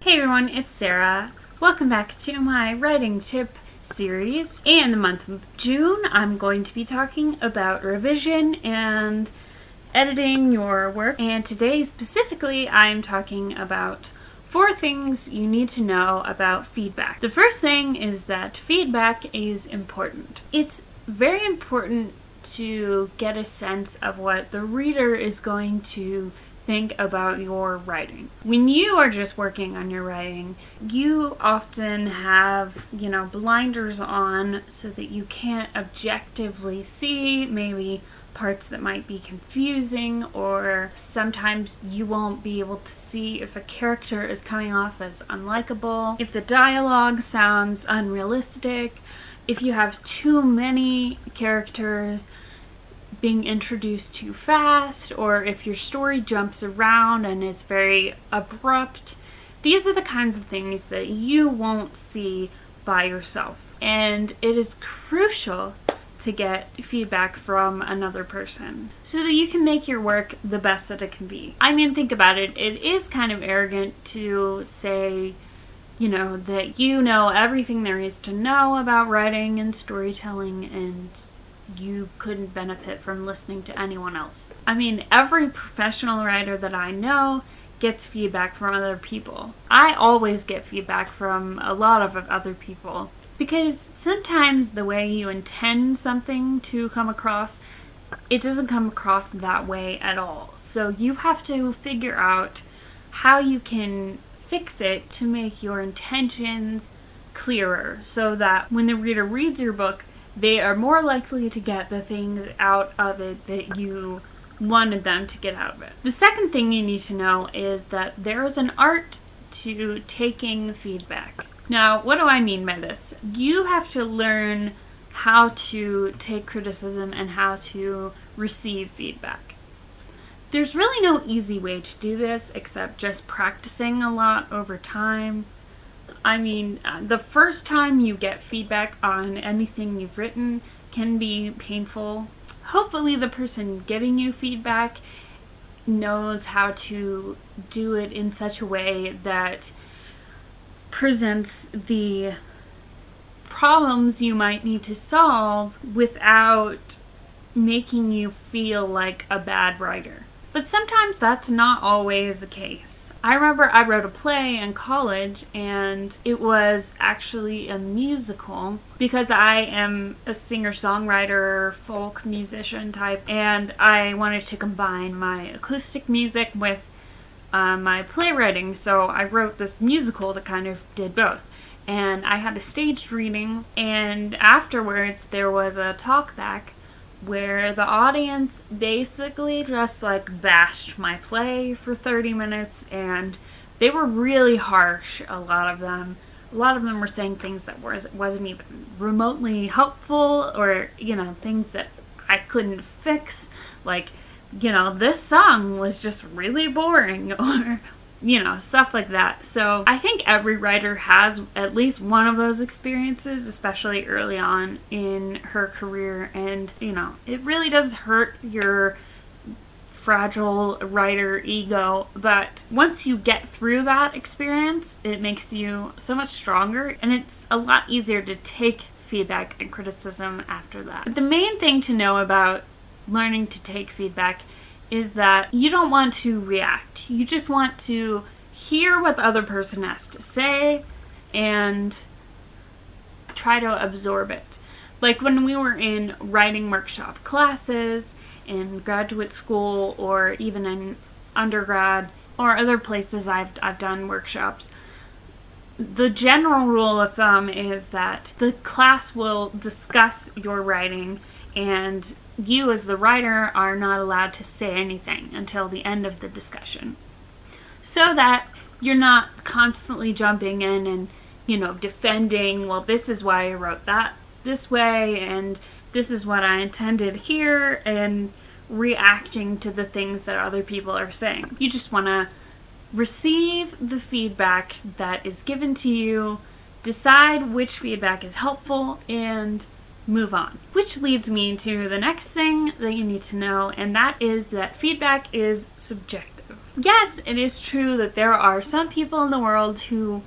Hey everyone, it's Sarah. Welcome back to my writing tip series. In the month of June, I'm going to be talking about revision and editing your work. And today specifically, I'm talking about 4 things you need to know about feedback. The first thing is that feedback is important. It's very important to get a sense of what the reader is going to think about your writing. When you are just working on your writing, you often have, blinders on so that you can't objectively see maybe parts that might be confusing, or sometimes you won't be able to see if a character is coming off as unlikable, if the dialogue sounds unrealistic, if you have too many characters being introduced too fast, or if your story jumps around and is very abrupt. These are the kinds of things that you won't see by yourself. And it is crucial to get feedback from another person so that you can make your work the best that it can be. I mean, think about it. It is kind of arrogant to say, that you know everything there is to know about writing and storytelling, and you couldn't benefit from listening to anyone else. I mean, every professional writer that I know gets feedback from other people. I always get feedback from a lot of other people because sometimes the way you intend something to come across, it doesn't come across that way at all. So you have to figure out how you can fix it to make your intentions clearer so that when the reader reads your book, they are more likely to get the things out of it that you wanted them to get out of it. The second thing you need to know is that there is an art to taking feedback. Now, what do I mean by this? You have to learn how to take criticism and how to receive feedback. There's really no easy way to do this except just practicing a lot over time. I mean, the first time you get feedback on anything you've written can be painful. Hopefully the person giving you feedback knows how to do it in such a way that presents the problems you might need to solve without making you feel like a bad writer. But sometimes that's not always the case. I remember I wrote a play in college, and it was actually a musical because I am a singer-songwriter, folk musician type, and I wanted to combine my acoustic music with my playwriting, so I wrote this musical that kind of did both. And I had a staged reading, and afterwards there was a talkback where the audience basically just bashed my play for 30 minutes, and they were really harsh, a lot of them. A lot of them were saying things that wasn't even remotely helpful, or, things that I couldn't fix, this song was just really boring, or stuff like that. So I think every writer has at least one of those experiences, especially early on in her career. And, it really does hurt your fragile writer ego. But once you get through that experience, it makes you so much stronger. And it's a lot easier to take feedback and criticism after that. But the main thing to know about learning to take feedback is that you don't want to react. You just want to hear what the other person has to say and try to absorb it. Like when we were in writing workshop classes in graduate school, or even in undergrad or other places I've done workshops, the general rule of thumb is that the class will discuss your writing, and you as the writer are not allowed to say anything until the end of the discussion, so that you're not constantly jumping in and, defending, well, this is why I wrote that this way, and this is what I intended here, and reacting to the things that other people are saying. You just want to receive the feedback that is given to you, decide which feedback is helpful, and move on. Which leads me to the next thing that you need to know, and that is that feedback is subjective. yes, it is true that there are some people in the world who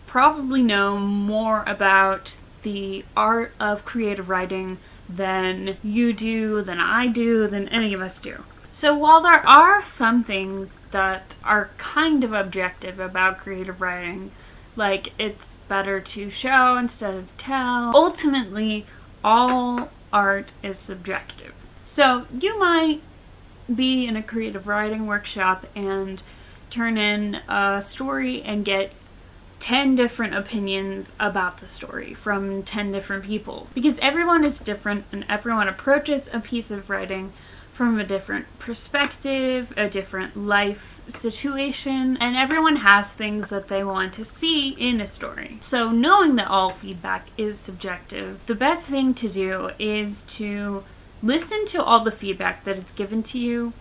probably know more about the art of creative writing than you do, than I do, than any of us do. So while there are some things that are kind of objective about creative writing, like it's better to show instead of tell, ultimately all art is subjective. So you might be in a creative writing workshop and turn in a story and get 10 different opinions about the story from 10 different people. Because everyone is different and everyone approaches a piece of writing from a different perspective, a different life situation, and everyone has things that they want to see in a story. So knowing that all feedback is subjective, the best thing to do is to listen to all the feedback that is given to you,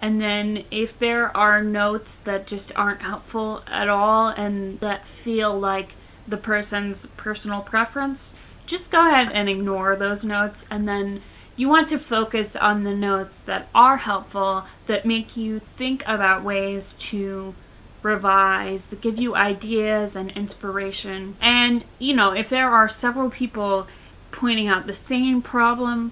and then if there are notes that just aren't helpful at all and that feel like the person's personal preference, just go ahead and ignore those notes, and then you want to focus on the notes that are helpful, that make you think about ways to revise, that give you ideas and inspiration. And, if there are several people pointing out the same problem,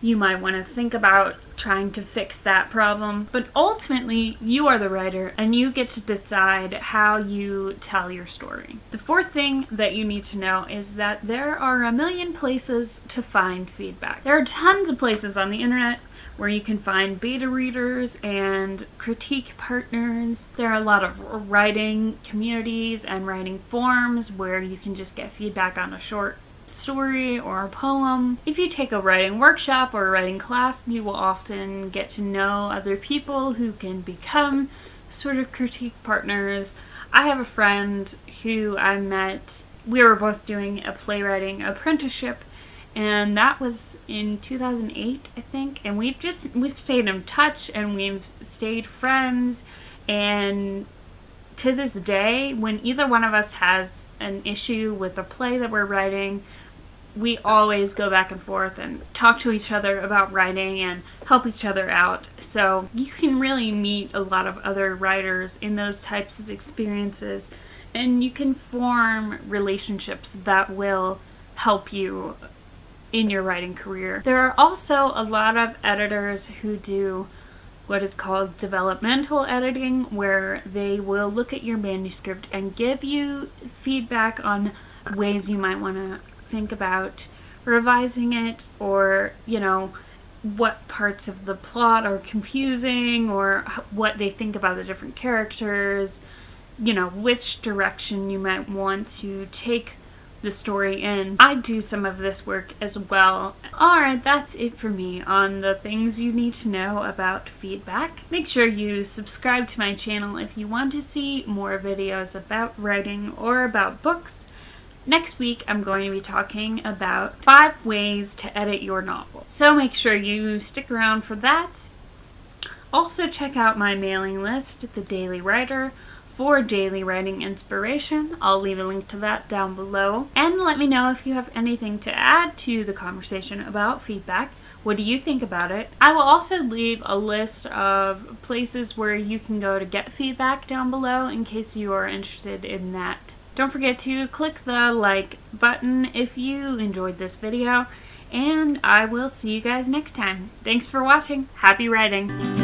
you might want to think about trying to fix that problem. But ultimately, you are the writer and you get to decide how you tell your story. The fourth thing that you need to know is that there are a million places to find feedback. There are tons of places on the internet where you can find beta readers and critique partners. There are a lot of writing communities and writing forums where you can just get feedback on a short story or a poem. If you take a writing workshop or a writing class, you will often get to know other people who can become sort of critique partners. I have a friend who I met, we were both doing a playwriting apprenticeship, and that was in 2008, I think, and we've stayed in touch and we've stayed friends, and to this day, when either one of us has an issue with a play that we're writing, we always go back and forth and talk to each other about writing and help each other out. So you can really meet a lot of other writers in those types of experiences, and you can form relationships that will help you in your writing career. There are also a lot of editors who do what is called developmental editing, where they will look at your manuscript and give you feedback on ways you might want to think about revising it, or, what parts of the plot are confusing, or what they think about the different characters, which direction you might want to take the story in. I do some of this work as well. Alright, that's it for me on the things you need to know about feedback. Make sure you subscribe to my channel if you want to see more videos about writing or about books. Next week, I'm going to be talking about 5 ways to edit your novel. So make sure you stick around for that. Also check out my mailing list, The Daily Writer, for daily writing inspiration. I'll leave a link to that down below. And let me know if you have anything to add to the conversation about feedback. What do you think about it? I will also leave a list of places where you can go to get feedback down below in case you are interested in that. Don't forget to click the like button if you enjoyed this video, and I will see you guys next time. Thanks for watching. Happy writing!